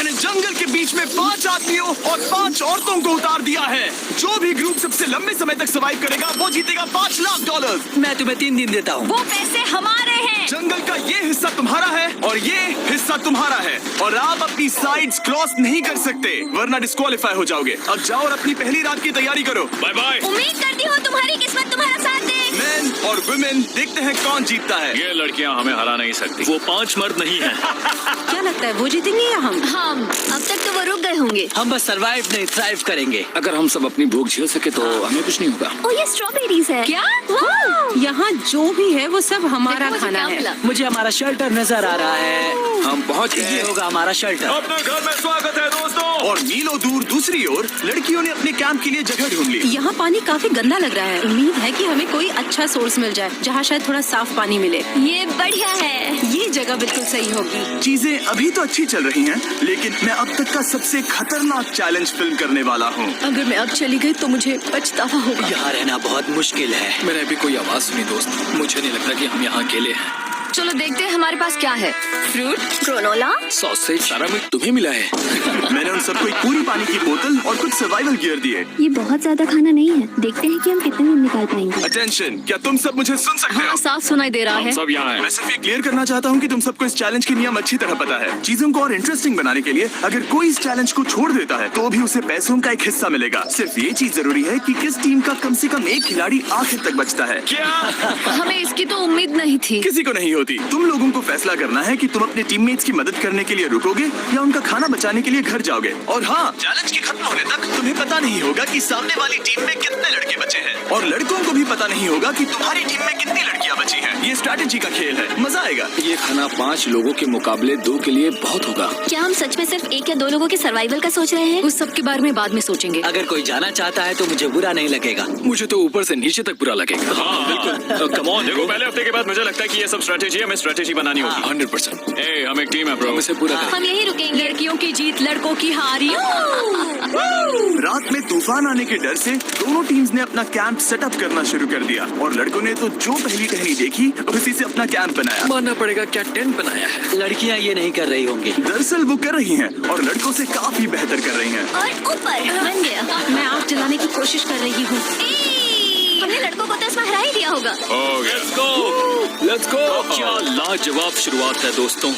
मैंने जंगल के बीच में 5 आदमियों और 5 औरतों को उतार दिया है। जो भी ग्रुप सबसे लंबे समय तक सर्वाइव करेगा वो जीतेगा $5 लाख। मैं तुम्हें 3 दिन देता हूँ। वो पैसे हमारे हैं। जंगल का ये हिस्सा तुम्हारा है और ये हिस्सा तुम्हारा है और आप अपनी साइड्स क्रॉस नहीं कर सकते वरना डिस्क्वालीफाई हो जाओगे। अब जाओ और अपनी पहली रात की तैयारी करो। Bye bye. उम्मीद करती हूँ तुम्हारी किस्मत तुम्हारा साथ दे। मेन और वुमेन, देखते हैं कौन जीतता है। ये लड़कियां हमें हरा नहीं सकती। वो 5 मर्द नहीं है। क्या लगता है वो जीतेंगे या हम? अब तक तो वो रुक गए होंगे। हम बस सरवाइव नहीं थ्राइव करेंगे। अगर हम सब अपनी भूख झेल सके तो हमें कुछ नहीं होगा। ओ ये स्ट्रॉबेरीज है। क्या? यहाँ जो भी है वो सब हमारा देखो मुझे खाना क्या है। मिला। मुझे हमारा शेल्टर नजर आ रहा है। हम पहुंच ये गए। होगा हमारा शेल्टर। अपने घर में स्वागत है दोस्तों। और मीलों दूर दूसरी ओर लड़कियों ने अपने कैंप के लिए जगह ढूंढ ली। यहाँ पानी काफी गंदा लग रहा है। उम्मीद है कि हमें कोई अच्छा सोर्स मिल जाए जहाँ शायद थोड़ा साफ पानी मिले। ये बढ़िया है। ये जगह बिल्कुल सही होगी। चीजें अभी तो अच्छी चल रही हैं, लेकिन मैं अब तक का सबसे खतरनाक चैलेंज फिल्म करने वाला हूँ। अगर मैं अब चली गई तो मुझे पछतावा होगा। यहाँ रहना बहुत मुश्किल है। मैंने अभी कोई आवाज सुनी दोस्त। मुझे नहीं लगता कि हम यहाँ अकेले हैं। चलो देखते हैं हमारे पास क्या है। Fruit, granola. सॉसेज, सारा मीट तुम्हें मिला है। मैंने उन सबको एक पूरी पानी की बोतल और कुछ सर्वाइवल गियर दिए। ये बहुत ज्यादा खाना नहीं है। देखते हैं कि हम कितने दिन निकाल पाएंगे। अटेंशन, क्या तुम सब मुझे सुन सकते हो? साफ सुनाई दे रहा है। सब यहाँ मैं है। सिर्फ ये क्लियर करना चाहता हूँ कि तुम सबको इस चैलेंज के नियम अच्छी तरह पता है। चीजों को और इंटरेस्टिंग बनाने के लिए अगर कोई इस चैलेंज को छोड़ देता है तो भी उसे पैसों का एक हिस्सा मिलेगा। सिर्फ ये चीज जरूरी है कि किस टीम का कम से कम एक खिलाड़ी आखिर तक बचता है। क्या? हमें इसकी तो उम्मीद नहीं थी। किसी को नहीं होती। तुम लोगों को फैसला करना है कि तुम अपने टीममेट्स की मदद करने के लिए रुकोगे या उनका खाना बचाने के लिए घर जाओगे। और हाँ, चैलेंज के खत्म होने तक तुम्हें पता नहीं होगा कि सामने वाली टीम में कितने लड़के बचे हैं और लड़कों को भी पता नहीं होगा कि तुम्हारी टीम में कितनी लड़कियां बची हैं। ये स्ट्रैटेजी का खेल है, मजा आएगा। ये खाना 5 लोगों के मुकाबले 2 के लिए बहुत होगा। क्या हम सच में सिर्फ 1 या 2 लोगों के सर्वाइवल का सोच रहे हैं? उस सब के बारे में बाद में सोचेंगे। अगर कोई जाना चाहता है तो मुझे बुरा नहीं लगेगा। मुझे तो ऊपर से नीचे तक बुरा लगेगा। हाँ, बिल्कुल। कम ऑन, देखो पहले हफ्ते के बाद मुझे लगता है कि ये सब स्ट्रैटेजी हमें स्ट्रैटेजी बनानी होगी। 100%। ए, हम एक टीम है ब्रो। इसे पूरा करें। हम यही रुकेंगे। लड़कियों की जीत, लड़कों की हार। रात में तूफान आने के डर से दोनों टीम्स ने अपना कैंप सेटअप करना शुरू कर दिया और लड़कों ने तो जो पहली टहनी देखी उसी से अपना कैंप बनाया। मानना पड़ेगा, क्या टेंट बनाया है। लड़कियाँ ये नहीं कर रही होंगी। दरअसल वो कर रही हैं और लड़कों से काफी बेहतर कर रही हैं। और ऊपर बन गया। मैं आग जलाने की कोशिश कर रही हूँ। हमने लड़कों को तो इसमें हरा ही दिया होगा। Let's go! क्या लाजवाब शुरुआत है दोस्तों।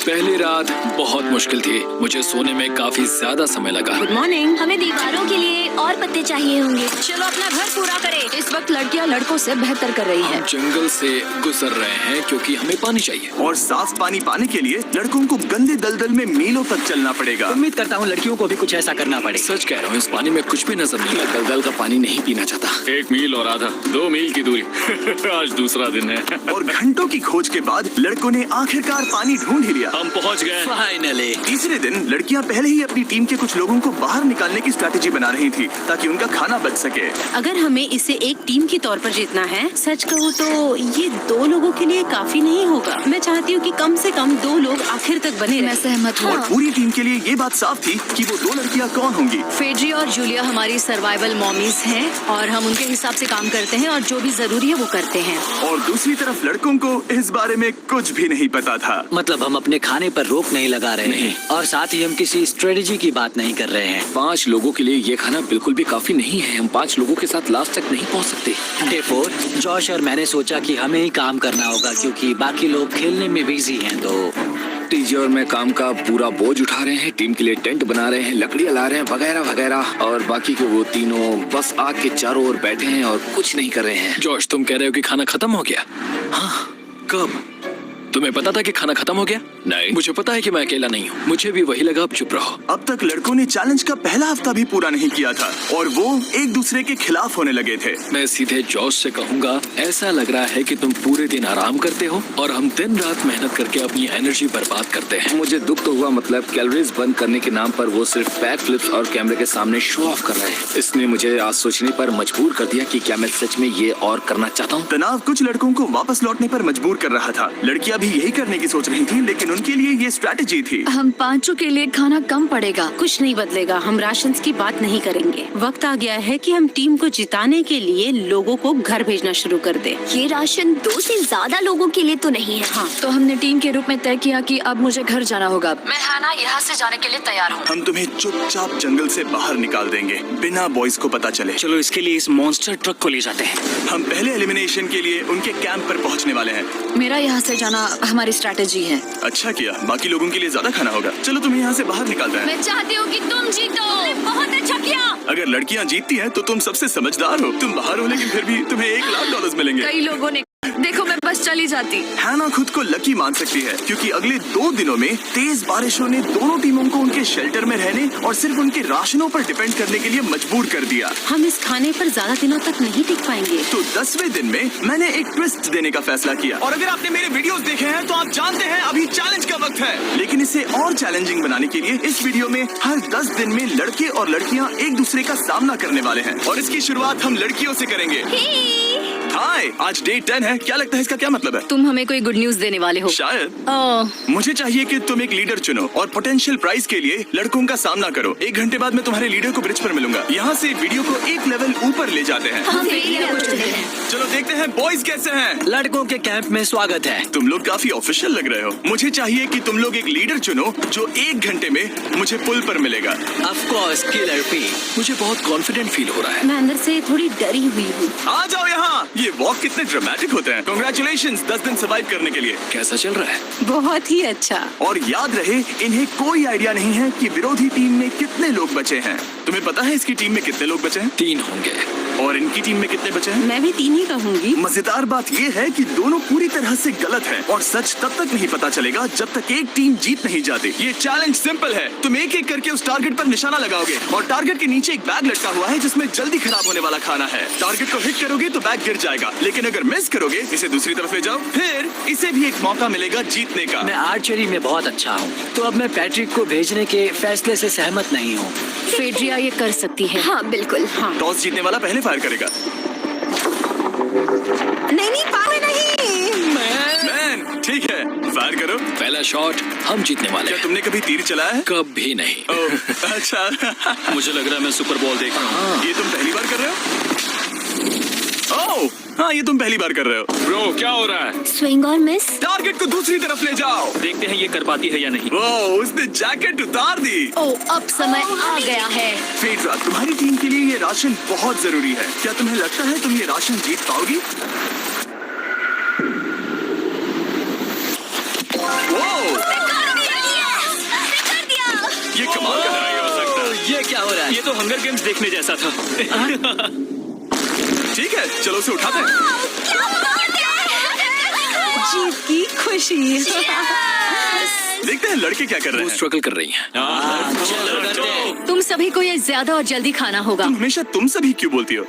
पहली रात बहुत मुश्किल थी। मुझे सोने में काफी ज्यादा समय लगा। Good morning. हमें दीवारों के लिए और पत्ते चाहिए होंगे। चलो अपना घर पूरा करें। इस वक्त लड़कियां लड़कों से बेहतर कर रही हम हैं। जंगल से गुजर रहे हैं क्योंकि हमें पानी चाहिए। और साफ पानी पाने के लिए लड़कों को गंदे दलदल में मीलों तक चलना पड़ेगा। उम्मीद करता हूँ लड़कियों को भी कुछ ऐसा करना पड़े। सच कह रहा हूँ, इस पानी में कुछ भी नजर नहीं आता। दलदल का पानी नहीं पीना चाहता। 1 मील और आधा, 2 मील की दूरी। आज दूसरा दिन है। और घंटों की खोज के बाद लड़कों ने आखिरकार पानी ढूंढ ही लिया। हम पहुँच गए। फाइनली। तीसरे दिन लड़कियां पहले ही अपनी टीम के कुछ लोगों को बाहर निकालने की स्ट्रैटेजी बना रही थी ताकि उनका खाना बच सके। अगर हमें इसे एक टीम के तौर पर जीतना है, सच कहूँ तो ये 2 लोगों के लिए काफी नहीं होगा। मैं चाहती हूँ कि कम से कम 2 लोग आखिर तक बने रहे। सहमत और पूरी टीम के लिए ये बात साफ थी कि वो 2 लड़कियां कौन होंगी। फेड्री और जूलिया हमारी सर्वाइवल मॉमीज हैं और हम उनके हिसाब से काम करते हैं और जो भी जरूरी है वो करते हैं। और दूसरी तरफ लड़कों को इस बारे में कुछ भी नहीं पता था। मतलब हम अपने खाने पर रोक नहीं लगा रहे हैं और साथ ही हम किसी स्ट्रेटेजी की बात नहीं कर रहे हैं। 5 लोगों के लिए ये खाना बिल्कुल भी काफी नहीं है। हम 5 लोगों के साथ लास्ट तक नहीं पहुँच सकते। डे 4, जॉश और मैंने सोचा कि हमें ही काम करना होगा क्योंकि बाकी लोग खेलने में बिजी हैं। तो टीजे और मैं काम का पूरा बोझ उठा रहे हैं। टीम के लिए टेंट बना रहे हैं, लकड़ियाँ ला रहे हैं, वगैरह वगैरह। और बाकी के वो तीनों बस आग के चारों ओर बैठे हैं और कुछ नहीं कर रहे हैं। जॉश, तुम कह रहे हो कि खाना खत्म हो गया? हाँ, कब? तुम्हें पता था कि खाना खत्म हो गया? नहीं, मुझे पता है कि मैं अकेला नहीं हूँ। मुझे भी वही लगा। अब चुप रहो। अब तक लड़कों ने चैलेंज का पहला हफ्ता भी पूरा नहीं किया था और वो एक दूसरे के खिलाफ होने लगे थे। मैं सीधे जॉश से कहूँगा, ऐसा लग रहा है कि तुम पूरे दिन आराम करते हो और हम दिन रात मेहनत करके अपनी एनर्जी बर्बाद करते हैं। मुझे दुख तो हुआ, मतलब कैलोरीज बर्न करने के नाम पर वो सिर्फ बैक फ्लिप्स और कैमरे के सामने शो ऑफ कर रहे हैं। इसने मुझे आज सोचने पर मजबूर कर दिया कि क्या मैं सच में ये और करना चाहता हूँ। तनाव कुछ लड़कों को वापस लौटने पर मजबूर कर रहा था। लड़कियां भी यही करने की सोच रही थी, लेकिन उनके लिए ये स्ट्रैटेजी थी। हम पांचों के लिए खाना कम पड़ेगा। कुछ नहीं बदलेगा, हम राशन की बात नहीं करेंगे। वक्त आ गया है कि हम टीम को जिताने के लिए लोगों को घर भेजना शुरू कर दे। ये राशन 2 से ज्यादा लोगों के लिए तो नहीं है। हाँ, तो हमने टीम के रूप में तय किया कि अब मुझे घर जाना होगा। मैं हैना यहाँ से जाने के लिए तैयार हूँ। हम तुम्हें चुपचाप जंगल से बाहर निकाल देंगे, बिना बॉयज को पता चले। चलो इसके लिए इस मॉन्स्टर ट्रक को ले जाते हैं। हम पहले एलिमिनेशन के लिए उनके कैंप पर पहुंचने वाले हैं। मेरा यहाँ से जाना हमारी स्ट्रैटेजी है। अच्छा किया, बाकी लोगों के लिए ज्यादा खाना होगा। चलो तुम्हें यहाँ से बाहर निकालते हैं। मैं चाहती हूँ कि तुम जीतो। बहुत अच्छा किया। अगर लड़कियाँ जीतती हैं तो तुम सबसे समझदार हो। तुम बाहर हो लेकिन फिर भी तुम्हें $1,00,000 मिलेंगे। कई लोगों ने देखो, मैं बस चली जाती। हैना खुद को लकी मान सकती है, क्योंकि अगले 2 दिनों में तेज बारिशों ने दोनों टीमों को उनके शेल्टर में रहने और सिर्फ उनके राशनों पर डिपेंड करने के लिए मजबूर कर दिया। हम इस खाने पर ज्यादा दिनों तक नहीं टिक पाएंगे। तो 10वें दिन में मैंने एक ट्विस्ट देने का फैसला किया। और अगर आपने मेरे वीडियोस देखे हैं तो आप जानते हैं अभी चैलेंज का वक्त है। लेकिन इसे और चैलेंजिंग बनाने के लिए इस वीडियो में हर 10 दिन में लड़के और लड़कियां एक दूसरे का सामना करने वाले हैं, और इसकी शुरुआत हम लड़कियों से करेंगे। हाय, आज डे 10 है। क्या लगता है इसका क्या मतलब है? तुम हमें कोई गुड न्यूज देने वाले हो शायद। ओह, मुझे चाहिए कि तुम एक लीडर चुनो और पोटेंशियल प्राइज के लिए लड़कों का सामना करो। 1 घंटे बाद मैं तुम्हारे लीडर को ब्रिज पर मिलूंगा। यहाँ से वीडियो को एक लेवल ऊपर ले जाते हैं। हम लीडर को चुनते हैं। चलो देखते हैं बॉयज कैसे हैं। लड़कों के कैंप में स्वागत है। तुम लोग काफी ऑफिशियल लग रहे हो। मुझे चाहिए कि तुम लोग एक लीडर चुनो जो 1 घंटे में मुझे पुल पर मिलेगा। Of course killer P. मुझे बहुत कॉन्फिडेंट फील हो रहा है। मैं अंदर से थोड़ी डरी हुई हूँ। आ जाओ यहाँ। ये वॉक कितने ड्रामेटिक होते हैं। कांग्रेचुलेशंस 10 दिन सर्वाइव करने के लिए। कैसा चल रहा है? बहुत ही अच्छा। और याद रहे, इन्हें कोई आइडिया नहीं है कि विरोधी टीम में कितने लोग बचे हैं। तुम्हें पता है इसकी टीम में कितने लोग बचे हैं? 3 होंगे। और इनकी टीम में कितने बचे हैं? मैं भी 3 ही कहूँगी। मजेदार बात ये है कि दोनों पूरी तरह से गलत है, और सच तब तक नहीं पता चलेगा जब तक एक टीम जीत नहीं जाती। ये चैलेंज सिंपल है। तुम एक एक करके उस टारगेट पर निशाना लगाओगे, और टारगेट के नीचे एक बैग लटका हुआ है जिसमें जल्दी खराब होने वाला खाना है। टारगेट को हिट करोगे तो बैग गिर जाएगा, लेकिन अगर मिस करोगे इसे दूसरी तरफ ले जाओ, फिर इसे भी एक मौका मिलेगा जीतने का। मैं आर्चरी में बहुत अच्छा हूँ, तो अब मैं पैट्रिक को भेजने के फैसले से सहमत नहीं हूँ। फेड्रिया ये कर सकती है। हाँ बिल्कुल। हाँ, टॉस जीतने वाला पहले फायर करेगा। नहीं पाए नहीं। मैन, ठीक है, फायर करो। पहला शॉट हम जीतने वाले क्या हैं। तुमने कभी तीर चलाया है? कभी नहीं। ओह, अच्छा। मुझे लग रहा है मैं सुपर बॉल देख रहा हूँ। ये तुम पहली बार कर रहे हो? ओह, हाँ, ये तुम पहली बार कर रहे हो। ब्रो क्या हो रहा है? स्विंग और मिस। टारगेट को दूसरी तरफ ले जाओ। देखते हैं ये कर पाती है या नहीं। ओह, उसने जैकेट उतार दी। ओह, अब समय आ गया है। फेड्रा, तुम्हारी टीम के लिए ये राशन बहुत जरूरी है। क्या तुम्हें लगता है तुम ये राशन जीत पाओगी? ओह, ये कमाल का लड़ाई हो सकता है। ये क्या हो रहा है? ये तो हंगर गेम्स देखने जैसा था। ठीक है, चलो उसे उठाते हैं। जीत की खुशी। देखते हैं लड़के क्या कर रहे वो हैं। स्ट्रगल कर रही हैं। चलो करते हैं। तुम सभी को ये ज्यादा और जल्दी खाना होगा। तुम हमेशा तुम सभी क्यों बोलती हो?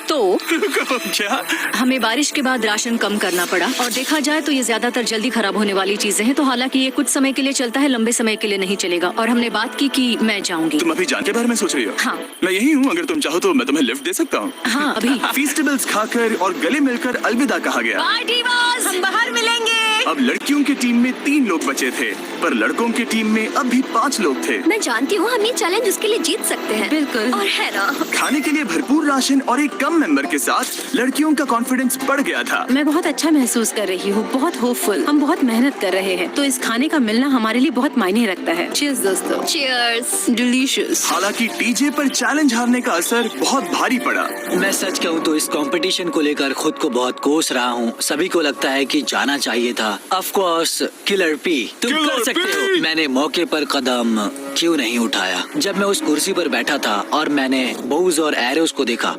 तो क्या? हमें बारिश के बाद राशन कम करना पड़ा, और देखा जाए तो ये ज्यादातर जल्दी खराब होने वाली चीजें हैं। तो हालांकि ये कुछ समय के लिए चलता है, लंबे समय के लिए नहीं चलेगा। और हमने बात की कि मैं जाऊंगी। तुम अभी जान के बारे में सोच रही हो? हाँ। मैं यही हूँ, अगर तुम चाहो तो मैं तुम्हें लिफ्ट दे सकता हूँ। हाँ, अभी। फीस्टेबल्स खाकर और गले मिलकर अलविदा कहा गया। पार्टी बॉस, हम बाहर मिलेंगे। अब लड़कियों की टीम में 3 लोग बचे थे, पर लड़कों की टीम में अब भी 5 लोग थे। मैं जानती हूँ हम ये चैलेंज उसके लिए जीत सकते हैं। बिल्कुल। और है ना, खाने के लिए भरपूर राशन और एक कम मेंबर के साथ लड़कियों का कॉन्फिडेंस बढ़ गया था। मैं बहुत अच्छा महसूस कर रही हूँ, बहुत होपफुल। हम बहुत मेहनत कर रहे हैं, तो इस खाने का मिलना हमारे लिए बहुत मायने रखता है। चीयर्स दोस्तों। चीयर्स। डिलीशियस। हालांकि टीजे पर चैलेंज हारने का असर बहुत भारी पड़ा। मैं सच कहूँ तो इस कंपटीशन को लेकर खुद को बहुत कोस रहा हूँ। सभी को लगता है कि जाना चाहिए था। ऑफ कोर्स किलर पी, तुम किलर कर सकते पी! हो। मैंने मौके पर कदम क्यों नहीं उठाया? जब मैं उस कुर्सी पर बैठा था और मैंने बोज और एरोस को देखा,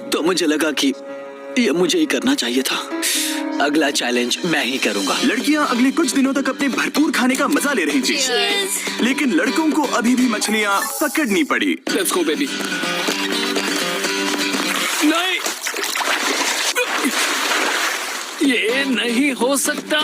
तो मुझे लगा कि ये मुझे ही करना चाहिए था। अगला चैलेंज मैं ही करूंगा। लड़कियां अगले कुछ दिनों तक अपने भरपूर खाने का मजा ले रही थी, लेकिन लड़कों को अभी भी मछलियां पकड़नी पड़ी। Let's go baby. नहीं, ये नहीं हो सकता।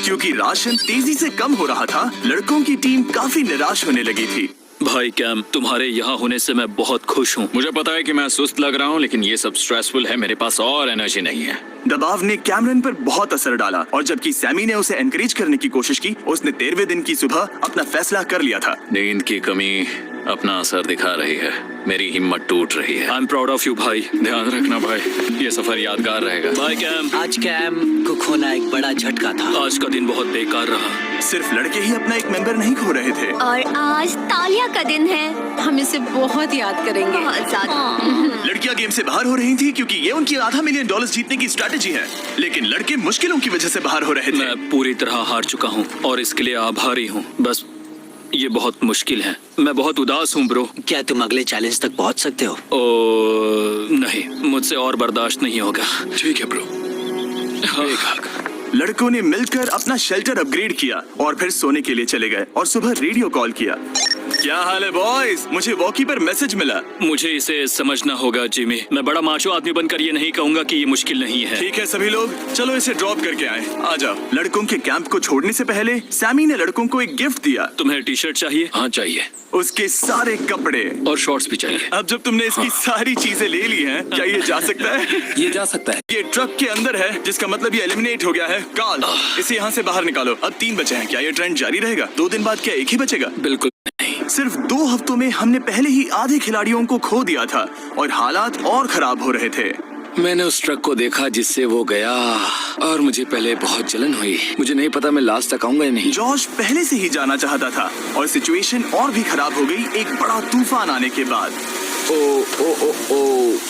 क्योंकि राशन तेजी से कम हो रहा था, लड़कों की टीम काफी निराश होने लगी थी। भाई कैम, तुम्हारे यहाँ होने से मैं बहुत खुश हूँ। मुझे पता है कि मैं सुस्त लग रहा हूँ, लेकिन ये सब स्ट्रेसफुल है। मेरे पास और एनर्जी नहीं है। दबाव ने कैमरन पर बहुत असर डाला और जबकि सैमी ने उसे एनकरेज करने की कोशिश की, उसने 13वें दिन की सुबह अपना फैसला कर लिया था। नींद की कमी अपना असर दिखा रही है। मेरी हिम्मत टूट रही है। I am proud of you भाई। ध्यान रखना भाई, ये सफर यादगार रहेगा। Bye cam. आज कैम को खोना एक बड़ा झटका था। आज का दिन बहुत बेकार रहा। सिर्फ लड़के ही अपना एक मेंबर नहीं खो रहे थे। और आज तालिया का दिन है। हम इसे बहुत याद करेंगे। बहुत ज्यादा। लड़कियां गेम से बाहर हो रही थी क्योंकि ये उनकी $500 मिलियन जीतने की स्ट्रैटेजी है, लेकिन लड़के मुश्किलों की वजह से बाहर हो रहे थे। मैं पूरी तरह हार चुका हूँ और इसके लिए आभारी हूँ। बस ये बहुत मुश्किल है। मैं बहुत उदास हूँ ब्रो। क्या तुम अगले चैलेंज तक पहुंच सकते हो? नहीं, मुझसे और बर्दाश्त नहीं होगा। ठीक है ब्रो। लड़कों ने मिलकर अपना शेल्टर अपग्रेड किया और फिर सोने के लिए चले गए और सुबह रेडियो कॉल किया। क्या हाल है बॉयज? मुझे वॉकी पर मैसेज मिला। मुझे इसे समझना होगा जिमी। मैं बड़ा माचो आदमी बनकर ये नहीं कहूंगा कि ये मुश्किल नहीं है। ठीक है सभी लोग, चलो इसे ड्रॉप करके आए। आ जाओ। लड़कों के कैंप को छोड़ने से पहले सैमी ने लड़कों को एक गिफ्ट दिया। तुम्हें टी शर्ट चाहिए? हाँ चाहिए। उसके सारे कपड़े और शॉर्ट्स भी चाहिए। अब जब तुमने इसकी सारी चीजें ले ली हैं, क्या ये जा सकता है? ये जा सकता है। ये ट्रक के अंदर है, जिसका मतलब ये एलिमिनेट हो गया है। कार्ल, इसे यहाँ से बाहर निकालो। अब 3 बचे हैं। क्या ये ट्रेंड जारी रहेगा? 2 दिन बाद क्या एक ही बचेगा? बिल्कुल नहीं। सिर्फ 2 हफ्तों में हमने पहले ही आधे खिलाड़ियों को खो दिया था और हालात और खराब हो रहे थे। मैंने उस ट्रक को देखा जिससे वो गया और मुझे पहले बहुत जलन हुई। मुझे नहीं पता मैं लास्ट तक आऊंगा या नहीं। जॉश पहले से ही जाना चाहता था और सिचुएशन और भी खराब हो गई एक बड़ा तूफान आने के बाद। ओ,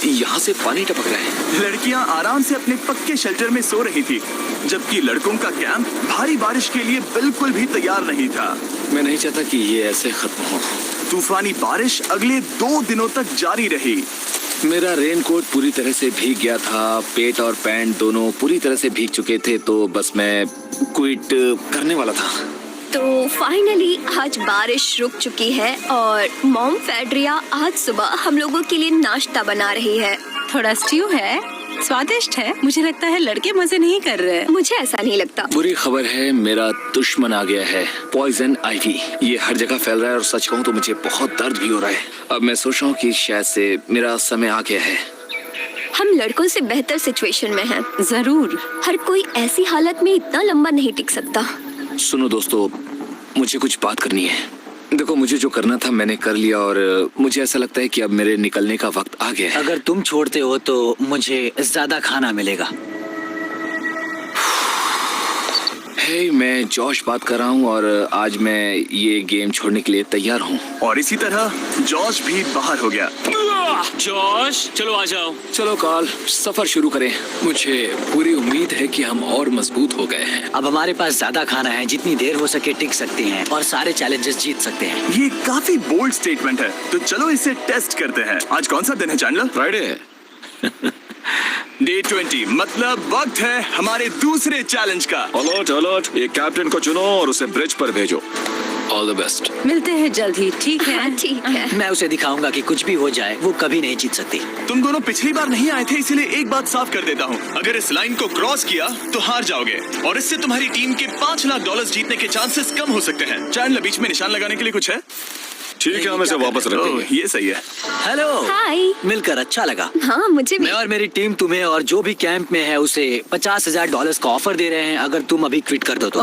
यहाँ से पानी टपक रहा है। लड़कियां आराम से अपने पक्के शेल्टर में सो रही थी, जबकि लड़कों का कैंप भारी बारिश के लिए बिल्कुल भी तैयार नहीं था। मैं नहीं चाहता कि ये ऐसे खत्म हो। तूफानी बारिश अगले 2 दिनों तक जारी रही। मेरा रेनकोट पूरी तरह से भीग गया था। पेट और पैंट दोनों पूरी तरह से भीग चुके थे, तो बस मैं क्विट करने वाला था। तो फाइनली आज बारिश रुक चुकी है और मॉम फेड्रिया आज सुबह हम लोगों के लिए नाश्ता बना रही है। थोड़ा स्ट्यू है, स्वादिष्ट है। मुझे लगता है लड़के मजे नहीं कर रहे। मुझे ऐसा नहीं लगता। बुरी खबर है, मेरा दुश्मन आ गया है, पॉइजन आइवी। ये हर जगह फैल रहा है और सच कहूँ तो मुझे बहुत दर्द भी हो रहा है। अब मैं सोच रहा हूँ कि शायद से मेरा समय आ गया है। हम लड़कों से बेहतर सिचुएशन में हैं। जरूर। हर कोई ऐसी हालत में इतना लंबा नहीं टिक सकता। सुनो दोस्तों, मुझे कुछ बात करनी है। देखो, मुझे जो करना था मैंने कर लिया और मुझे ऐसा लगता है कि अब मेरे निकलने का वक्त आ गया है। अगर तुम छोड़ते हो तो मुझे ज्यादा खाना मिलेगा। हे, मैं जॉश बात कर रहा हूँ और आज मैं ये गेम छोड़ने के लिए तैयार हूँ। और इसी तरह जॉश भी बाहर हो गया। जॉश, चलो आ जाओ। चलो कार्ल, सफर शुरू करें। मुझे पूरी उम्मीद है कि हम और मजबूत हो गए हैं। अब हमारे पास ज्यादा खाना है, जितनी देर हो सके टिक सकते हैं और सारे चैलेंजेस जीत सकते हैं। ये काफी बोल्ड स्टेटमेंट है, तो चलो इसे टेस्ट करते हैं। आज कौन सा दिन है चैंडलर? फ्राइडे है। डे 20, मतलब वक्त है हमारे दूसरे चैलेंज का। अलर्ट अलर्ट, एक कैप्टन को चुनो और उसे ब्रिज पर भेजो। All the best. मिलते हैं जल्द ही, ठीक है? हाँ, ठीक है। मैं उसे दिखाऊंगा कि कुछ भी हो जाए वो कभी नहीं जीत सकती। तुम दोनों पिछली बार नहीं आए थे, इसीलिए एक बात साफ कर देता हूँ। अगर इस लाइन को क्रॉस किया तो हार जाओगे और इससे तुम्हारी टीम के $5 लाख जीतने के चांसेस कम हो सकते हैं। चैंडलर, बीच में निशान लगाने के लिए कुछ है? ठीक है, हम इसे वापस रख देंगे। ये सही है। हेलो। हाय। मिलकर अच्छा लगा। हाँ, मुझे भी। मैं और मेरी टीम तुम्हें और जो भी कैंप में है उसे $50,000 का ऑफर दे रहे हैं अगर तुम अभी क्विट कर दो तो।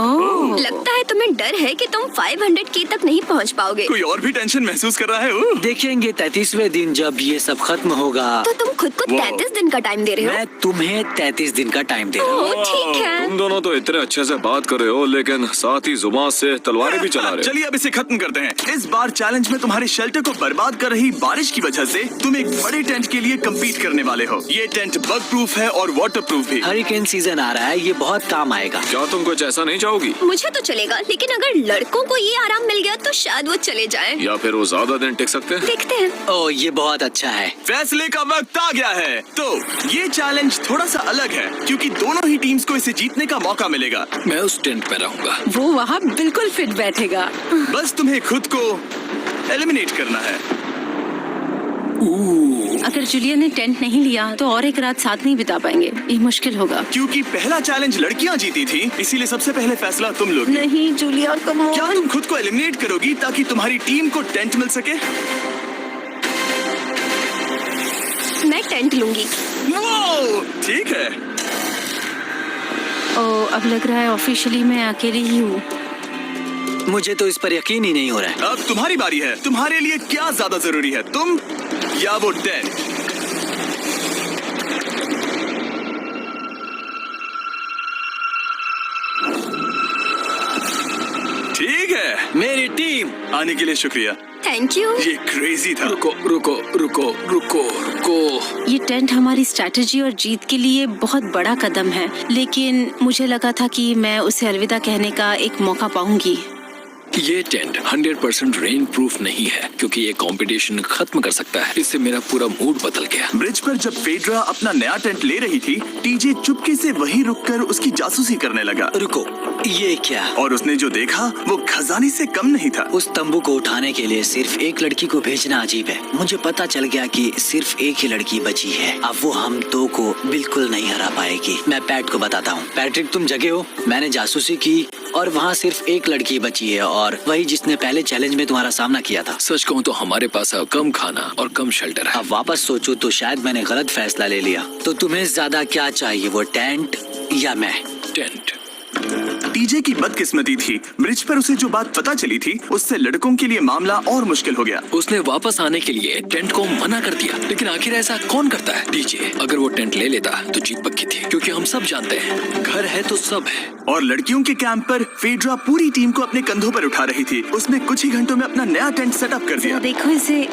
लगता है तुम्हें डर है कि तुम 500K तक नहीं पहुंच पाओगे। कोई और भी टेंशन महसूस कर रहा है? देखेंगे 33वें दिन जब ये सब खत्म होगा। तो तुम खुद को 33 दिन का टाइम दे रहे हो? मैं तुम्हें 33 दिन का टाइम दे रहा हूँ। ओह, ठीक है। तुम दोनों तो इतने अच्छे से बात कर रहे हो, लेकिन साथ ही जुबान से तलवारें भी चला रहे हो। चलिए अब इसे खत्म करते हैं। इस बार चैलेंज में तुम्हारे शेल्टर को बर्बाद कर रही बारिश की वजह से तुम एक बड़े टेंट के लिए compete करने वाले हो। ये टेंट बग प्रूफ है और वाटर प्रूफ भी। हरिकेन सीजन आ रहा है, ये बहुत काम आएगा। क्या तुम कुछ ऐसा नहीं चाहोगी? मुझे तो चलेगा, लेकिन अगर लड़कों को ये आराम मिल गया तो शायद वो चले जाएं। या फिर वो ज्यादा दिन टिक सकते हैं? देखते हैं। ओह, ये बहुत अच्छा है। फैसले का वक्त आ गया है। तो ये चैलेंज थोड़ा सा अलग है क्योंकि दोनों ही टीम्स को इसे जीतने का मौका मिलेगा। मैं उस टेंट में रहूंगा। वो वहाँ बिल्कुल फिट बैठेगा। बस तुम्हें खुद को एलिमिनेट करना है। अगर जूलिया ने टेंट नहीं लिया तो और एक रात साथ नहीं बिता पाएंगे। ये मुश्किल होगा। क्योंकि पहला चैलेंज लड़कियां जीती थी, इसीलिए सबसे पहले फैसला तुम लोगी। नहीं जूलिया, कम ऑन। क्या तुम खुद को एलिमिनेट करोगी ताकि तुम्हारी टीम को टेंट मिल सके? मैं टेंट लूंगी। वो ठीक है। ओ, अब लग रहा है ऑफिशियली मैं अकेली ही हूँ। मुझे तो इस पर यकीन ही नहीं हो रहा है। अब तुम्हारी बारी है। तुम्हारे लिए क्या ज्यादा जरूरी है, तुम या वो टेंट? ठीक है, मेरी टीम। आने के लिए शुक्रिया। Thank you. ये क्रेजी था। रुको रुको रुको रुको रुको। ये टेंट हमारी स्ट्रैटेजी और जीत के लिए बहुत बड़ा कदम है, लेकिन मुझे लगा था कि मैं उसे अलविदा कहने का एक मौका पाऊंगी। ये टेंट 100% रेन प्रूफ नहीं है, क्योंकि ये कंपटीशन खत्म कर सकता है। इससे मेरा पूरा मूड बदल गया। ब्रिज पर जब फेड्रा अपना नया टेंट ले रही थी, टीजे चुपके से वहीं रुककर उसकी जासूसी करने लगा। रुको, ये क्या? और उसने जो देखा वो खजाने से कम नहीं था। उस तंबू को उठाने के लिए सिर्फ एक लड़की को भेजना अजीब है। मुझे पता चल गया कि सिर्फ एक ही लड़की बची है। अब वो हम दो को बिल्कुल नहीं हरा पाएगी। मैं पैट को बताता हूँ। पैट्रिक, तुम जगे हो? मैंने जासूसी की और वहाँ सिर्फ एक लड़की बची है, और वही जिसने पहले चैलेंज में तुम्हारा सामना किया था। सच कहूँ तो हमारे पास अब कम खाना और कम शेल्टर है। अब वापस सोचो तो शायद मैंने गलत फैसला ले लिया। तो तुम्हें ज्यादा क्या चाहिए, वो टेंट या मैं? टेंट। टीजे की बदकिस्मती थी, ब्रिज पर उसे जो बात पता चली थी उससे लड़कों के लिए मामला और मुश्किल हो गया। उसने वापस आने के लिए टेंट को मना कर दिया, लेकिन आखिर ऐसा कौन करता है? डीजे, अगर वो टेंट ले लेता तो जीत पक्की थी, क्योंकि हम सब जानते हैं घर है तो सब है। और लड़कियों के कैंप पर फेड्रा पूरी टीम को अपने कंधों पर उठा रही थी। उसने कुछ ही घंटों में अपना नया टेंट सेटअप कर दिया। देखो इसे,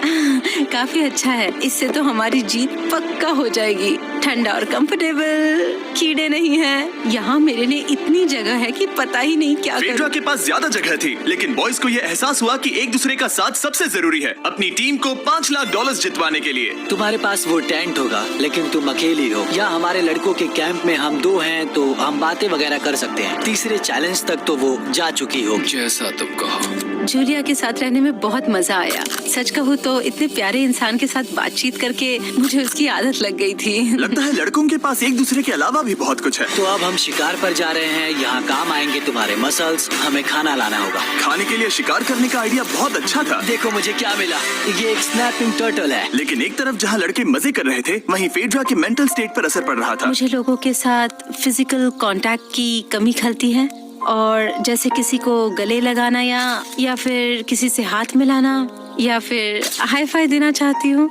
काफी अच्छा है। इससे तो हमारी जीत पक्का हो जाएगी। ठंडा और कंफर्टेबल, कीड़े नहीं हैं। यहाँ मेरे लिए इतनी जगह है कि पता ही नहीं क्या फेड्रा करूं। के पास ज्यादा जगह थी, लेकिन बॉयज को ये एहसास हुआ कि एक दूसरे का साथ सबसे जरूरी है अपनी टीम को $5 लाख जितवाने के लिए। तुम्हारे पास वो टेंट होगा, लेकिन तुम अकेली हो। या हमारे लड़कों के कैंप में हम दो हैं तो हम बातें वगैरह कर सकते हैं। तीसरे चैलेंज तक तो वो जा चुकी होगी। जैसा तुम कहो। जूलिया के साथ रहने में बहुत मजा आया। सच कहूँ तो इतने प्यारे इंसान के साथ बातचीत करके मुझे उसकी आदत लग गई थी। लगता है लड़कों के पास एक दूसरे के अलावा भी बहुत कुछ है। तो अब हम शिकार पर जा रहे हैं। यहाँ काम आएंगे तुम्हारे मसल्स। हमें खाना लाना होगा। खाने के लिए शिकार करने का आइडिया बहुत अच्छा था। देखो मुझे क्या मिला। ये एक स्नैपिंग टर्टल है। लेकिन एक तरफ जहाँ लड़के मजे कर रहे थे, वहीं फेड्रा के मेंटल स्टेट पर असर पड़ रहा था। मुझे लोगों के साथ फिजिकल कांटेक्ट की कमी खलती है, और जैसे किसी को गले लगाना या फिर किसी से हाथ मिलाना या फिर हाई फाई देना चाहती हूँ।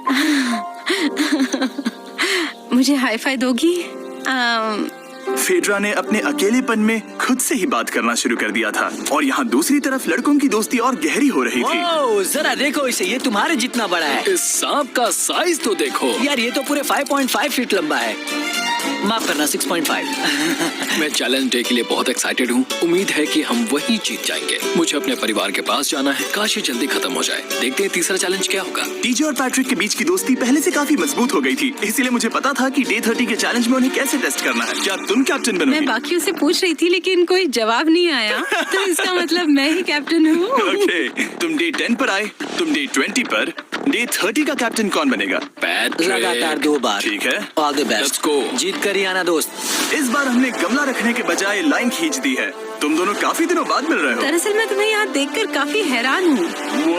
मुझे हाई फाई दोगी? फेड्रा ने अपने अकेलेपन में खुद से ही बात करना शुरू कर दिया था, और यहाँ दूसरी तरफ लड़कों की दोस्ती और गहरी हो रही थी। ओह, जरा देखो इसे, ये तुम्हारे जितना बड़ा है। इस सांप का साइज तो देखो यार, ये तो पूरे 5.5 फीट लंबा है। माफ करना, 6.5। मैं चैलेंज डे के लिए बहुत एक्साइटेड हूँ। उम्मीद है कि हम वहीं जीत जाएंगे। मुझे अपने परिवार के पास जाना है। काश ये जल्दी खत्म हो जाए। देखते हैं तीसरा चैलेंज क्या होगा। टीजे और पैट्रिक के बीच की दोस्ती पहले से काफी मजबूत हो गई थी, इसीलिए मुझे पता था कि डे 30 के चैलेंज में उन्हें कैसे टेस्ट करना है। क्या तुम कैप्टन बनोगी? मैं बाकियों से पूछ रही थी, लेकिन कोई जवाब नहीं आया, तो इसका मतलब मैं ही कैप्टन हूँ। ओके, तुम डे 10 पर आए, तुम डे 20 पर। डे 30 का कैप्टन कौन बनेगा? पैट्रिक। लगातार 2 बार। ठीक है, all the Let's best. go। जीत कर ही आना दोस्त। इस बार हमने गमला रखने के बजाय लाइन खींच दी है। तुम दोनों काफी दिनों बाद मिल रहे हो। दरअसल मैं तुम्हें यहाँ देखकर काफी हैरान हूँ। वो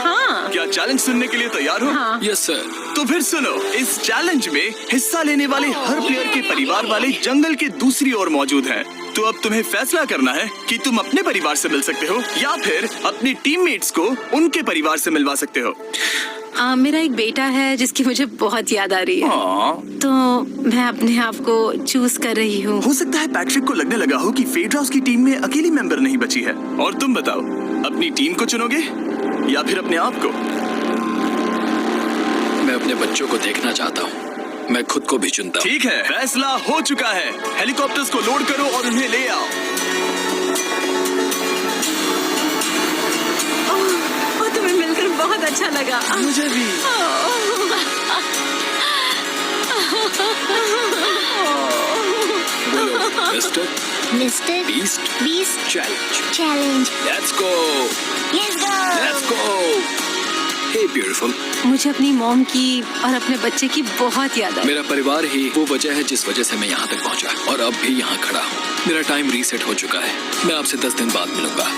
हाँ। क्या चैलेंज सुनने के लिए तैयार हो? हाँ। Yes sir. तो फिर सुनो, इस चैलेंज में हिस्सा लेने वाले हर प्लेयर के परिवार वाले जंगल के दूसरी ओर मौजूद हैं। तो अब तुम्हें फैसला करना है कि तुम अपने परिवार से मिल सकते हो या फिर अपने टीममेट्स को उनके परिवार से मिलवा सकते हो। मेरा एक बेटा है जिसकी मुझे बहुत याद आ रही है, तो मैं अपने आप को चूज कर रही हूँ। हो सकता है पैट्रिक को लगने लगा हो कि फेड्रा उसकी टीम में अकेली मेंबर नहीं बची है। और तुम बताओ, अपनी टीम को चुनोगे या फिर अपने आप को? मैं अपने बच्चों को देखना चाहता हूँ। मैं खुद को भी चुनता हूँ। ठीक है, फैसला हो चुका है। हेलीकॉप्टर्स को लोड करो और उन्हें ले आओ। तुम्हें मिलकर बहुत अच्छा लगा। मुझे भी। Mister mister Beast challenge. Challenge. Let's go. Let's go. Let's go. Hey beautiful. मुझे अपनी मॉम की और अपने बच्चे की बहुत याद आई। मेरा परिवार ही वो वजह है जिस वजह से मैं यहाँ तक पहुँचा और अब भी यहाँ खड़ा हूँ। मेरा टाइम रीसेट हो चुका है। मैं आपसे 10 दिन बाद मिलूंगा।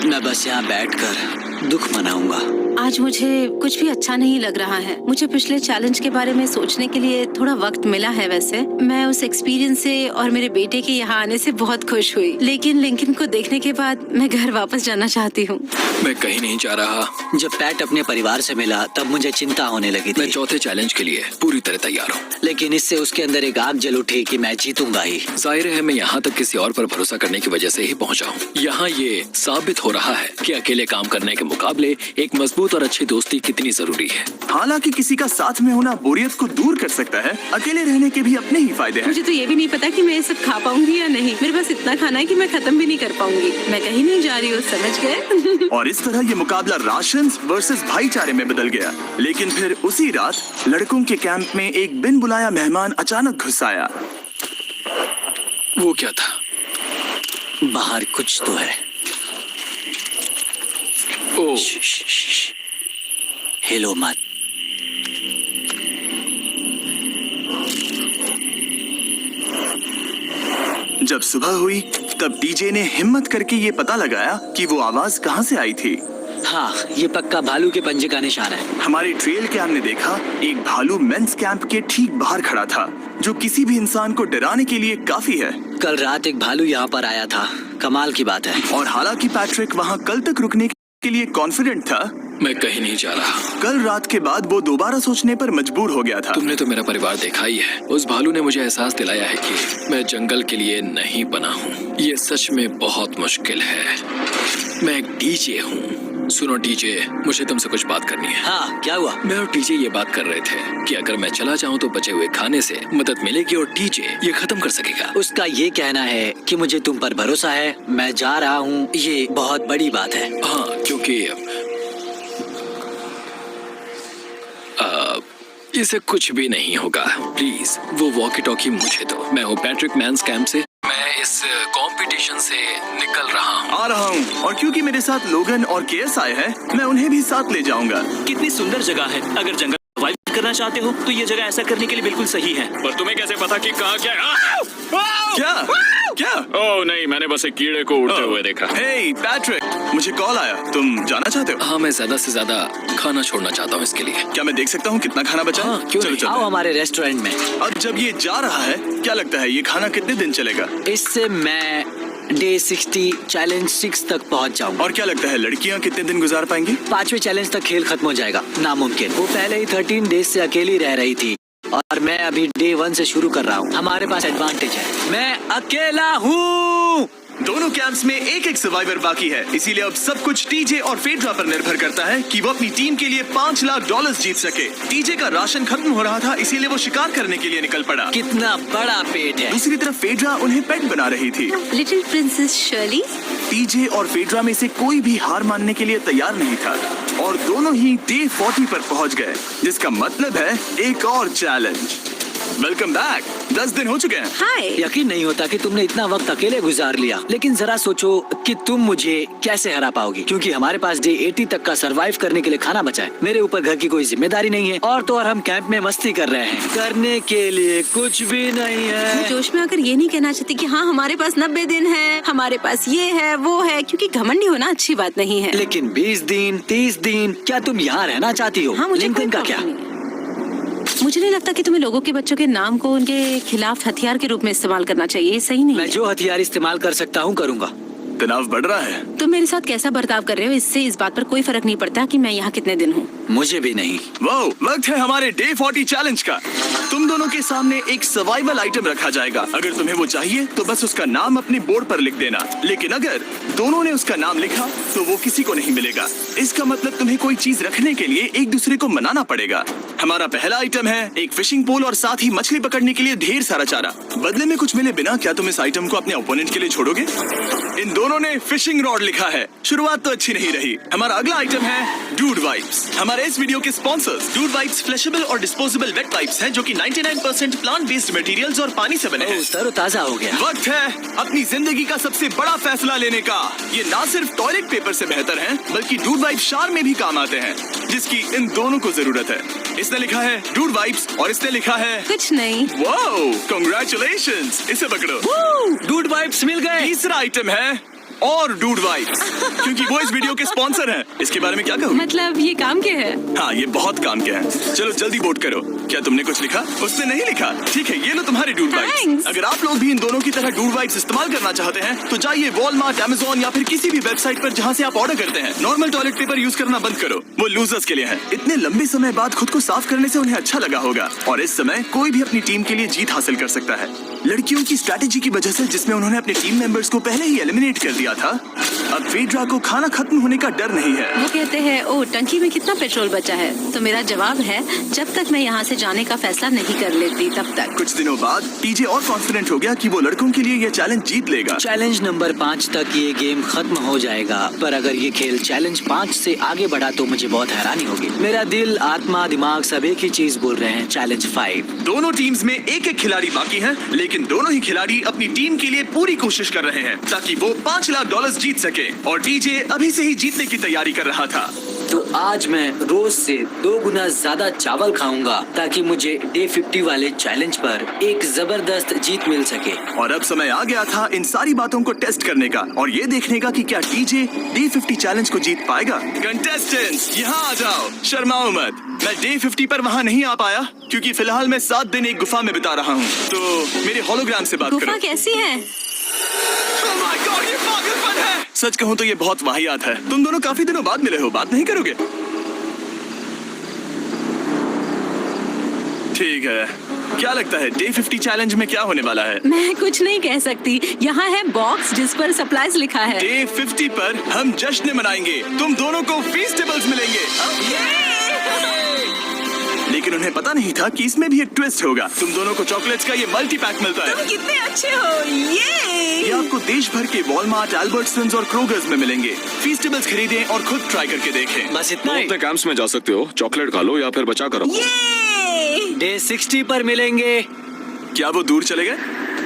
मैं बस यहाँ बैठकर दुख मनाऊंगा। आज मुझे कुछ भी अच्छा नहीं लग रहा है। मुझे पिछले चैलेंज के बारे में सोचने के लिए थोड़ा वक्त मिला है। वैसे मैं उस एक्सपीरियंस से और मेरे बेटे के यहाँ आने से बहुत खुश हुई, लेकिन लिंकन को देखने के बाद मैं घर वापस जाना चाहती हूँ। मैं कहीं नहीं जा रहा। जब पैट अपने परिवार से मिला तब मुझे चिंता होने लगी मैं थी, चौथे चैलेंज के लिए पूरी तरह तैयार हूँ। लेकिन इससे उसके अंदर एक आग जल उठी कि मैं जीतूंगा ही। जाहिर है मैं यहाँ तक किसी और पर भरोसा करने की वजह से ही पहुँचा हूँ। यहाँ ये साबित हो रहा है कि अकेले काम करने के मुकाबले एक मजबूत और अच्छी दोस्ती कितनी जरूरी है। हालांकि किसी का साथ में होना बोरियत को दूर कर सकता है, अकेले रहने के भी अपने ही फायदे हैं। मुझे तो ये भी नहीं पता कि मैं ये सब खा पाऊंगी या नहीं। मेरे पास इतना खाना है कि मैं खत्म भी नहीं कर पाऊंगी। मैं कहीं नहीं जा रही हूँ, समझ गए? और इस तरह ये मुकाबला राशन वर्सेस भाईचारे में बदल गया। लेकिन फिर उसी रात लड़कों के कैंप में एक बिन बुलाया मेहमान अचानक घुस आया। वो क्या था? बाहर कुछ तो है। ओह, हिलो मत। जब सुबह हुई तब टीजे ने हिम्मत करके ये पता लगाया कि वो आवाज कहाँ से आई थी। हाँ, ये पक्का भालू के पंजे का निशान है। हमारे ट्रेल कैम ने देखा एक भालू मेंस कैंप के ठीक बाहर खड़ा था, जो किसी भी इंसान को डराने के लिए काफी है। कल रात एक भालू यहाँ पर आया था। कमाल की बात है। और हालांकि पैट्रिक वहाँ कल तक रुकने के लिए कॉन्फिडेंट था, मैं कहीं नहीं जा रहा। कल रात के बाद वो दोबारा सोचने पर मजबूर हो गया था। तुमने तो मेरा परिवार देखा ही है। उस भालू ने मुझे एहसास दिलाया है कि मैं जंगल के लिए नहीं बना हूँ। ये सच में बहुत मुश्किल है। मैं एक डीजे हूँ। सुनो डीजे, मुझे तुमसे कुछ बात करनी है। हाँ, क्या हुआ? मैं और टीजे ये बात कर रहे थे कि अगर मैं चला जाऊँ तो बचे हुए खाने से मदद मिलेगी और टीजे ये खत्म कर सकेगा। उसका ये कहना है कि मुझे तुम पर भरोसा है। मैं जा रहा हूँ, ये बहुत बड़ी बात है। हाँ, क्योंकि इसे कुछ भी नहीं होगा। प्लीज वो वॉकी टॉकी मुझे दो। मैं हूँ पैट्रिक मेंस कैंप से। मैं इस कंपटीशन से निकल रहा हूँ। आ रहा हूँ, और क्योंकि मेरे साथ लोगन और केएस आए हैं, मैं उन्हें भी साथ ले जाऊंगा। कितनी सुंदर जगह है। अगर जंगल सर्वाइव करना चाहते हो तो ये जगह ऐसा करने के लिए बिल्कुल सही है। पर तुम्हें कैसे पता कि कहाँ क्या है? क्या क्या? ओह नहीं, मैंने बस एक कीड़े को उड़ते हुए देखा। हे पैट्रिक, मुझे कॉल आया। तुम जाना चाहते हो? हाँ, मैं ज्यादा से ज्यादा खाना छोड़ना चाहता हूँ इसके लिए। क्या मैं देख सकता हूँ कितना खाना बचा? हाँ, क्यों चलो नहीं? चलो। आओ हमारे रेस्टोरेंट में। अब जब ये जा रहा है, क्या लगता है ये खाना कितने दिन चलेगा? इससे मैं डे 60 चैलेंज 6 तक पहुंच जाऊंगा। और क्या लगता है लड़कियाँ कितने दिन गुजार पाएंगी? 5वें चैलेंज तक खेल खत्म हो जाएगा। नामुमकिन। वो पहले ही 13 डेज से अकेली रह रही थी और मैं अभी डे 1 से शुरू कर रहा हूँ। हमारे पास एडवांटेज है, मैं अकेला हूँ। दोनों कैंप्स में एक एक सर्वाइवर बाकी है, इसीलिए अब सब कुछ टीजे और फेड्रा पर निर्भर करता है कि वो अपनी टीम के लिए $5 लाख जीत सके। टीजे का राशन खत्म हो रहा था, इसीलिए वो शिकार करने के लिए निकल पड़ा। कितना बड़ा पेट है। दूसरी तरफ फेड्रा उन्हें पेट बना रही थी। Little princess Shirley. टीजे और फेड्रा में से कोई भी हार मानने के लिए तैयार नहीं था, और दोनों ही डे 40 पर पहुंच गए, जिसका मतलब है एक और चैलेंज। Welcome back. 10 दिन हो चुके हैं। हाय। यकीन नहीं होता कि तुमने इतना वक्त अकेले गुजार लिया, लेकिन जरा सोचो कि तुम मुझे कैसे हरा पाओगी, क्योंकि हमारे पास डे 80 तक का सरवाइव करने के लिए खाना बचा है। मेरे ऊपर घर की कोई जिम्मेदारी नहीं है, और तो और हम कैंप में मस्ती कर रहे हैं। करने के लिए कुछ भी नहीं है। मैं जोश में आकर ये नहीं कहना चाहती कि हाँ हमारे पास 90 दिन है, हमारे पास ये है वो है, क्योंकि घमंडी होना अच्छी बात नहीं है। लेकिन 20 दिन 30 दिन, क्या तुम यहाँ रहना चाहती हो? हाँ, मुझे लिंकन कोई का क्या? प्रॉब्लम नहीं है। मुझे नहीं लगता कि तुम्हें लोगों के बच्चों के नाम को उनके खिलाफ हथियार के रूप में इस्तेमाल करना चाहिए। ये सही नहीं मैं है। जो हथियार इस्तेमाल कर सकता हूँ करूँगा। तनाव बढ़ रहा है। तुम मेरे साथ कैसा बर्ताव कर रहे हो, इससे इस बात पर कोई फर्क नहीं पड़ता कि मैं यहाँ कितने दिन हूँ। मुझे भी नहीं। वो वक्त है हमारे डे 40 चैलेंज का। तुम दोनों के सामने एक सर्वाइवल आइटम रखा जाएगा। अगर तुम्हें वो चाहिए तो बस उसका नाम अपने बोर्ड पर लिख देना, लेकिन अगर दोनों ने उसका नाम लिखा तो वो किसी को नहीं मिलेगा। इसका मतलब तुम्हें कोई चीज रखने के लिए एक दूसरे को मनाना पड़ेगा। हमारा पहला आइटम है एक फिशिंग पोल और साथ ही मछली पकड़ने के लिए ढेर सारा चारा। बदले में कुछ मिले बिना क्या तुम इस आइटम को अपने ओपोनेंट के लिए छोड़ोगे? इन दोनों ने फिशिंग रॉड लिखा है। शुरुआत तो अच्छी नहीं रही। हमारा अगला आइटम है डूड वाइप्स। हमारे इस वीडियो के स्पॉन्सर्स डूड वाइप्स फ्लैशेबल और डिस्पोजेबल वेट वाइप्स हैं जो कि 99% प्लांट बेस्ड मटेरियल्स और पानी से बने हैं। तरोताजा हो गया। वक्त है अपनी जिंदगी का सबसे बड़ा फैसला लेने का। ये ना सिर्फ टॉयलेट पेपर से बेहतर हैं, बल्कि डूड वाइप्स शार में भी काम आते हैं, जिसकी इन दोनों को जरूरत है। इसने लिखा है डूड वाइप्स और इसने लिखा है कुछ नहीं। Wow, congratulations. इसे पकड़ो। डूड वाइप्स मिल गए। तीसरा आइटम है और डूड वाइप्स, क्योंकि वो इस वीडियो के स्पॉन्सर हैं। इसके बारे में क्या कहूँ? मतलब ये काम क्या है? हाँ, ये बहुत काम के हैं। चलो जल्दी वोट करो। क्या तुमने कुछ लिखा? उसने नहीं लिखा। ठीक है, ये लो तुम्हारे डूड वाइप्स। Thanks. अगर आप लोग भी इन दोनों की तरह डूड वाइप्स इस्तेमाल करना चाहते हैं तो जाइए वॉलमार्ट, अमेज़न या फिर किसी भी वेबसाइट पर जहाँ से आप ऑर्डर करते हैं। नॉर्मल टॉयलेट पेपर यूज करना बंद करो, वो लूजर्स के लिए है। इतने लंबे समय बाद खुद को साफ करने से उन्हें अच्छा लगा होगा, और इस समय कोई भी अपनी टीम के लिए जीत हासिल कर सकता है। लड़कियों की स्ट्रैटेजी की वजह से, जिसमें उन्होंने अपने टीम मेंबर्स को पहले ही एलिमिनेट कर दिया था, अब फेड्रा को खाना खत्म होने का डर नहीं है। वो कहते हैं ओ टंकी में कितना पेट्रोल बचा है, तो मेरा जवाब है जब तक मैं यहाँ से जाने का फैसला नहीं कर लेती तब तक। कुछ दिनों बाद टीजे और कॉन्फिडेंट हो गया कि वो लड़कों के लिए ये चैलेंज जीत लेगा। चैलेंज नंबर 5 तक ये गेम खत्म हो जाएगा, पर अगर ये खेल चैलेंज 5 से आगे बढ़ा तो मुझे बहुत हैरानी होगी। मेरा दिल, आत्मा, दिमाग सब एक ही चीज बोल रहे हैं, चैलेंज 5। दोनों टीम्स में एक एक खिलाड़ी बाकी हैं, लेकिन दोनों ही खिलाड़ी अपनी टीम के लिए पूरी कोशिश कर रहे हैं ताकि वो $5 लाख जीत सके, और टीजे अभी से ही जीतने की तैयारी कर रहा था। तो आज मैं रोज से 2 गुना ज्यादा चावल खाऊंगा ताकि मुझे डे 50 वाले चैलेंज पर एक जबरदस्त जीत मिल सके। और अब समय आ गया था इन सारी बातों को टेस्ट करने का और ये देखने का कि क्या टीजे डे 50 चैलेंज को जीत पाएगा। कंटेस्टेंट्स यहाँ आ जाओ, शर्माओ मत। मैं डे 50 पर वहाँ नहीं आ पाया क्योंकि फिलहाल मैं 7 दिन एक गुफा में बिता रहा हूँ, तो मेरे होलोग्राम से बात गुफा करो। कैसी है? Oh my God, ये पागलपन है। सच कहूँ तो ये बहुत वाहियात है। तुम दोनों काफी दिनों बाद मिले हो, बात नहीं करोगे? ठीक है, क्या लगता है डे 50 चैलेंज में क्या होने वाला है? मैं कुछ नहीं कह सकती। यहाँ है बॉक्स जिस पर सप्लाईज लिखा है। डे 50 पर हम जश्न मनाएंगे, तुम दोनों को फीस्टेबल्स मिलेंगे। लेकिन उन्हें पता नहीं था कि इसमें भी एक ट्विस्ट होगा। तुम दोनों को चॉकलेट्स का ये मल्टी पैक मिलता है। तुम कितने अच्छे हो। ये आपको देश भर के वॉलमार्ट, अल्बर्ट्सन्स और क्रोगर्स में मिलेंगे। फीस्टेबल्स खरीदें और खुद ट्राई करके देखें। बस इतना ही। अपने कैंप्स में जा सकते हो, चॉकलेट खा लो या फिर बचा करो। डे 60 पर मिलेंगे। क्या वो दूर चले गए?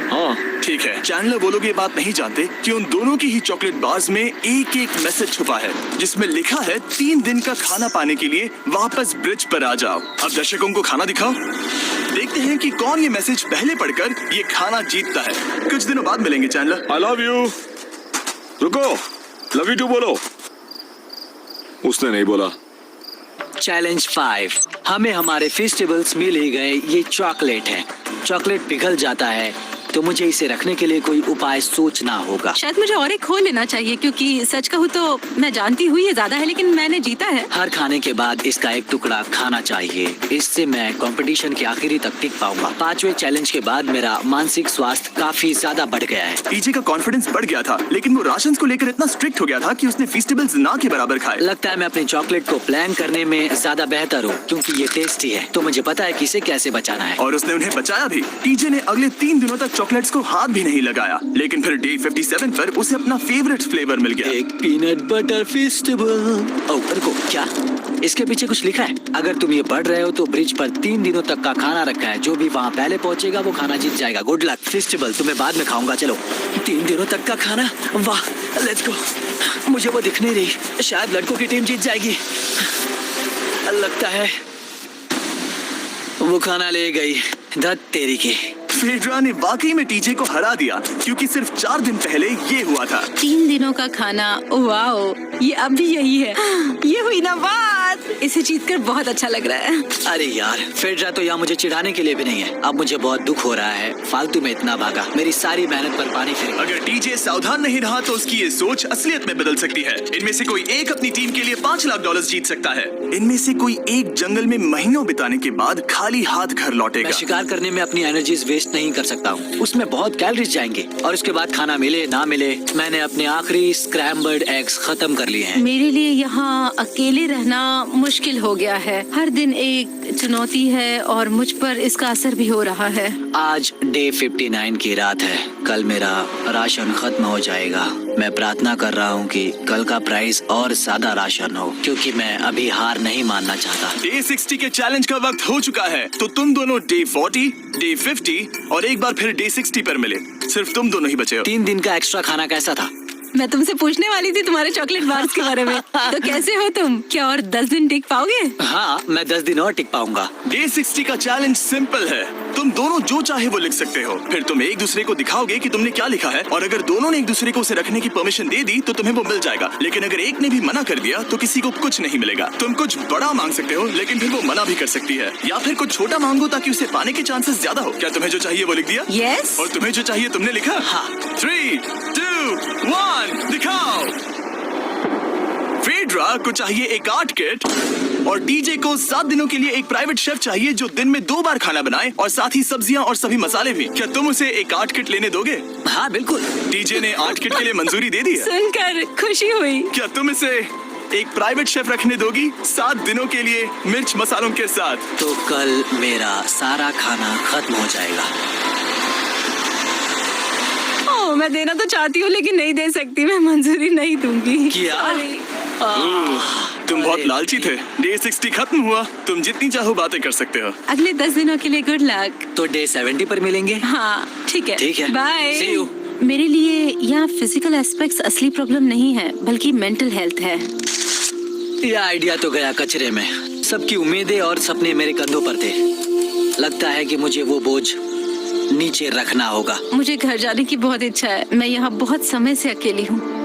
हाँ, ठीक है। चैंडलर वो लोग ये बात नहीं जानते कि उन दोनों की ही चॉकलेट बार्स में एक एक मैसेज छुपा है, जिसमें लिखा है 3 दिन का खाना पाने के लिए वापस ब्रिज पर आ जाओ। अब दर्शकों को खाना दिखाओ, देखते हैं कि कौन ये मैसेज पहले पढ़कर ये खाना जीतता है। कुछ दिनों बाद मिलेंगे चैंडलर। I love you. रुको, लव यू टू बोलो। उसने नहीं बोला। चैलेंज 5, हमें हमारे फेस्टिवल्स मिल ही गए। ये चॉकलेट है। चॉकलेट पिघल जाता है तो मुझे इसे रखने के लिए कोई उपाय सोचना होगा। शायद मुझे और एक खो लेना चाहिए, क्योंकि सच कहूँ तो मैं जानती हूँ ये ज्यादा है, लेकिन मैंने जीता है। हर खाने के बाद इसका एक टुकड़ा खाना चाहिए, इससे मैं कंपटीशन के आखिरी तक टिक पाऊंगा। 5वें चैलेंज के बाद मेरा मानसिक स्वास्थ्य काफी ज्यादा बढ़ गया है। टीजे का कॉन्फिडेंस बढ़ गया था, लेकिन वो राशंस को लेकर इतना स्ट्रिक्ट हो गया था कि उसने फीस्टेबल्स ना के बराबर खाए। लगता है मैं अपने चॉकलेट को प्लान करने में ज्यादा बेहतर हूँ, क्योंकि ये टेस्टी है तो मुझे पता है कि इसे कैसे बचाना है। और उसने उन्हें बचाया भी। टीजे ने अगले 3 दिनों तक चॉकलेट्स को हाथ भी नहीं लगाया, लेकिन फिर डे 57 पर उसे अपना फेवरेट फ्लेवर मिल गया। एक पीनट बटर फेस्टिवल। रुको, क्या इसके पीछे कुछ लिखा है? अगर तुम ये पढ़ रहे हो तो ब्रिज पर 3 दिनों तक का खाना रखा है। जो भी वहाँ पहले पहुँचेगा वो खाना जीत जाएगा। Good luck. फेस्टिवल तुम्हें बाद में खाऊंगा। चलो, 3 दिनों तक का खाना। वाह, लेट्स गो। मुझे वो दिख नहीं रही। शायद लड़कों की टीम जीत जाएगी। लगता है वो खाना ले गई। धत तेरी की। फेड्रा ने वाकई में टीजे को हरा दिया, क्योंकि सिर्फ 4 दिन पहले ये हुआ था। 3 दिनों का खाना। वाओ, ये अब भी यही है। ये हुई ना बात। इसे जीतकर बहुत अच्छा लग रहा है। अरे यार, फेड्रा तो यहाँ मुझे चिढ़ाने के लिए भी नहीं है। अब मुझे बहुत दुख हो रहा है। फालतू में इतना भागा, मेरी सारी मेहनत पर पानी फिर। अगर टीजे सावधान नहीं रहा तो उसकी ये सोच असलियत में बदल सकती है। इनमें से कोई एक अपनी टीम के लिए $5 लाख जीत सकता है। इनमें से कोई एक जंगल में महीनों बिताने के बाद खाली हाथ घर लौटेगा। मैं शिकार करने में अपनी एनर्जीज वेस्ट नहीं कर सकता हूँ। उसमें बहुत कैलोरीज जाएंगे और उसके बाद खाना मिले ना मिले, मैंने अपने आखिरी स्क्रैम्बल्ड एग्स खत्म कर लिए हैं। मेरे लिए यहाँ अकेले रहना मुश्किल मुश्किल हो गया है। हर दिन एक चुनौती है और मुझ पर इसका असर भी हो रहा है। आज डे 59 की रात है। कल मेरा राशन खत्म हो जाएगा। मैं प्रार्थना कर रहा हूँ कि कल का प्राइस और ज्यादा राशन हो, क्योंकि मैं अभी हार नहीं मानना चाहता। डे 60 के चैलेंज का वक्त हो चुका है, तो तुम दोनों डे 40, डे 50 और एक बार फिर डे 60 पर मिले। सिर्फ तुम दोनों ही बचे हो। 3 दिन का एक्स्ट्रा खाना कैसा था? मैं तुमसे पूछने वाली थी तुम्हारे चॉकलेट बार्स के बारे में। तो कैसे हो तुम? क्या और 10 दिन टिक पाओगे? हाँ, मैं 10 दिन और टिक पाऊंगा। डे 60 का चैलेंज सिंपल है। तुम दोनों जो चाहे वो लिख सकते हो। फिर तुम एक दूसरे को दिखाओगे कि तुमने क्या लिखा है, और अगर दोनों ने एक दूसरे को उसे रखने की परमिशन दे दी तो तुम्हें वो मिल जाएगा। लेकिन अगर एक ने भी मना कर दिया तो किसी को कुछ नहीं मिलेगा। तुम कुछ बड़ा मांग सकते हो, लेकिन फिर वो मना भी कर सकती है, या फिर कुछ छोटा मांगो ताकि उसे पाने के चांसेस ज्यादा हो। क्या तुम्हें जो चाहिए वो लिख दिया? यस। और तुम्हें जो चाहिए तुमने लिखा? हाँ। 3, 2, 1 दिखाओ। फेड्रा को चाहिए एक आर्ट किट, और डीजे को 7 दिनों के लिए एक प्राइवेट शेफ चाहिए जो दिन में 2 बार खाना बनाए, और साथ ही सब्जियां और सभी मसाले भी। क्या तुम उसे एक आर्ट किट लेने दोगे? हाँ बिल्कुल। डीजे ने आर्ट किट के लिए मंजूरी दे दी है। सुनकर खुशी हुई। क्या तुम इसे एक प्राइवेट शेफ रखने दोगी 7 दिनों के लिए मिर्च मसालों के साथ? तो कल मेरा सारा खाना खत्म हो जाएगा। ओह, मैं देना तो चाहती हूँ लेकिन नहीं दे सकती। मैं मंजूरी नहीं दूंगी। क्या? Sorry। तुम बहुत लालची थे। डे 60 खत्म हुआ। तुम जितनी चाहो बातें कर सकते हो। अगले 10 दिनों के लिए गुड लक। तो डे 70 पर मिलेंगे। हाँ ठीक है। ठीक है। बाय। See you। मेरे लिए यहाँ फिजिकल एस्पेक्ट्स असली प्रॉब्लम नहीं है, बल्कि मेंटल हेल्थ है। यह आइडिया तो गया कचरे में। सबकी उम्मीदें और सपने मेरे कंधों पर थे। लगता है कि मुझे वो बोझ नीचे रखना होगा। मुझे घर जाने की बहुत इच्छा है। मैं यहाँ बहुत समय से अकेली हूँ।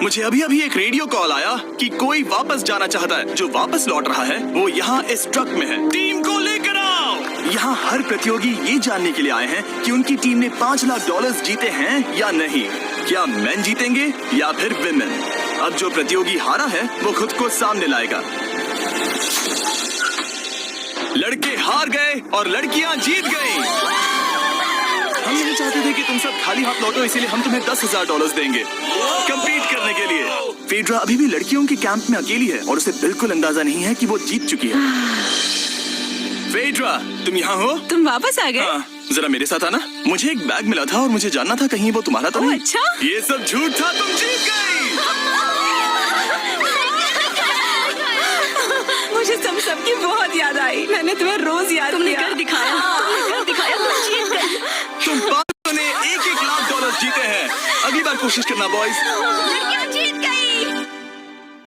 मुझे अभी अभी एक रेडियो कॉल आया कि कोई वापस जाना चाहता है। जो वापस लौट रहा है वो यहाँ इस ट्रक में है। टीम को लेकर आओ। यहाँ हर प्रतियोगी ये जानने के लिए आए हैं कि उनकी टीम ने $5 लाख जीते हैं या नहीं। क्या मेन जीतेंगे या फिर विमेन? अब जो प्रतियोगी हारा है वो खुद को सामने लाएगा। लड़के हार गए और लड़कियां जीत गई। हम नहीं चाहते थे कि तुम सब खाली हाथ लौटो, इसीलिए हम तुम्हें $10,000 देंगे कंपीट करने के लिए। फेड्रा अभी भी लड़कियों के कैंप में अकेली है और उसे बिल्कुल अंदाजा नहीं है कि वो जीत चुकी है। फेड्रा, तुम यहाँ हो? तुम वापस आ गए? हाँ, जरा मेरे साथ आना। मुझे एक बैग मिला था और मुझे जानना था कहीं वो तुम्हारा तो ओह, नहीं। अच्छा? ये सब झूठ था, तुम जीत गई। मुझे सबकी बहुत याद आई। मैंने तुम्हें